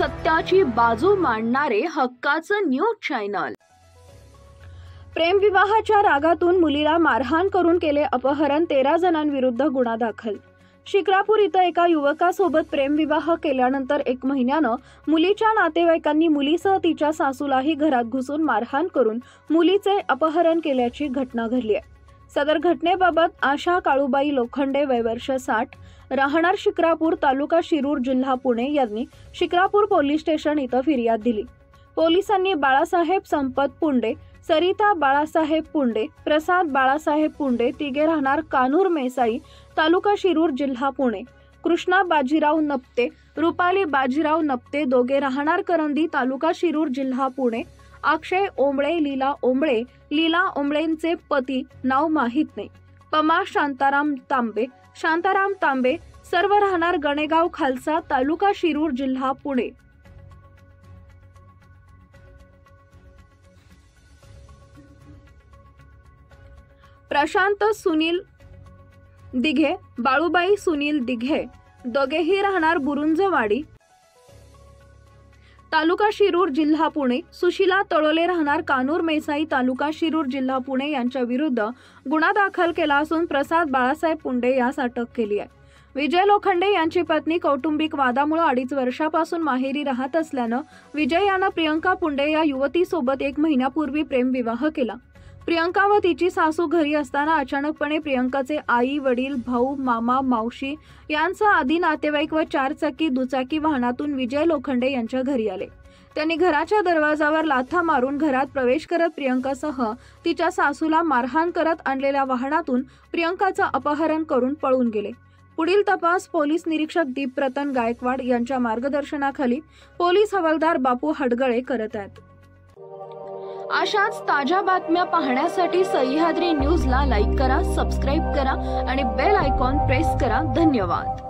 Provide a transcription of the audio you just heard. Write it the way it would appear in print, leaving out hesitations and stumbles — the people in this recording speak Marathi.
सत्याची बाजू मांडणारे हक्काचं न्यूज चॅनल। प्रेमविवाहाच्या रागातून मुलीला मारहाण करून केले अपहरण, 13 जणांविरुद्ध गुन्हा दाखल। शिक्रापूर इथं एका युवकासोबत प्रेमविवाह केल्यानंतर 1 महिन्यानं मुलीच्या नातेवाईकांनी मुलीसह तिच्या सासूलाही घरात घुसून मारहाण करून मुलीचे अपहरण केल्याची घटना घडली आहे। सदर घटनेबाबत आशा काळूबाई लोखंडे, वय वर्ष 60, राहणार शिक्रापूर, तालुका शिरूर, जिल्हा पुणे यांनी शिक्रापूर पोलीस स्टेशन इथं फिर्याद दिली। पोलिसांनी बाळासाहेब संपत पुंडे, सरिता बाळासाहेब पुंडे, प्रसाद बाळासाहेब पुंडे, तिघे राहणार कानूर मेसाई, तालुका शिरूर, जिल्हा पुणे, कृष्णा बाजीराव नप्ते, रुपाली बाजीराव नप्ते, दोघे राहणार करंदी, तालुका शिरूर, जिल्हा पुणे, अक्षय ओंबळे, लीला ओंबळेंचे पती नाव माहित नाही, पमा शांताराम तांबे, सर्व राहणार गणेगाव खालसा, तालुका शिरूर, जिल्हा पुणे। प्रशांत सुनील दिघे, बाळूबाई सुनील दिघे, दोघेही राहणार बुरुंजवाडी, तालुका शिरूर, जिल्हा पुणे, सुशीला तळोले राहणार कानूर मेसाई, तालुका शिरूर, जिल्हा पुणे यांच्या विरुद्ध गुन्हा दाखल केला असून प्रसाद बाळासाहेब पुंडे यास अटक केली आहे। विजय लोखंडे यांची पत्नी कौटुंबिक वादामुळे 2.5 वर्षापासून माहेरी राहत असल्यानं विजय यानं प्रियंका पुंडे या युवतीसोबत 1 महिन्यापूर्वी प्रेमविवाह केला। प्रियंका व तिची सासू घरी असताना अचानकपणे प्रियंकाचे आई, वडील, भाऊ, मामा, मावशी यांचा आदी नातेवाईक व 4 चाकी दुचाकी वाहनातून विजय लोखंडे यांच्या घरी आले। त्यांनी घराच्या दरवाजावर लाथा मारून घरात प्रवेश करत प्रियंकासह तिच्या सासूला मारहाण करत आणलेल्या वाहनातून प्रियंकाचं अपहरण करून पळून गेले। पुढील तपास पोलीस निरीक्षक दीपरतन गायकवाड यांच्या मार्गदर्शनाखाली पोलीस हवालदार बापू हडगळे करत आहेत। अशाच ताज्या बातम्या पाहण्यासाठी सह्याद्री न्यूजला लाईक करा, सबस्क्राईब करा आणि बेल आयकॉन प्रेस करा। धन्यवाद।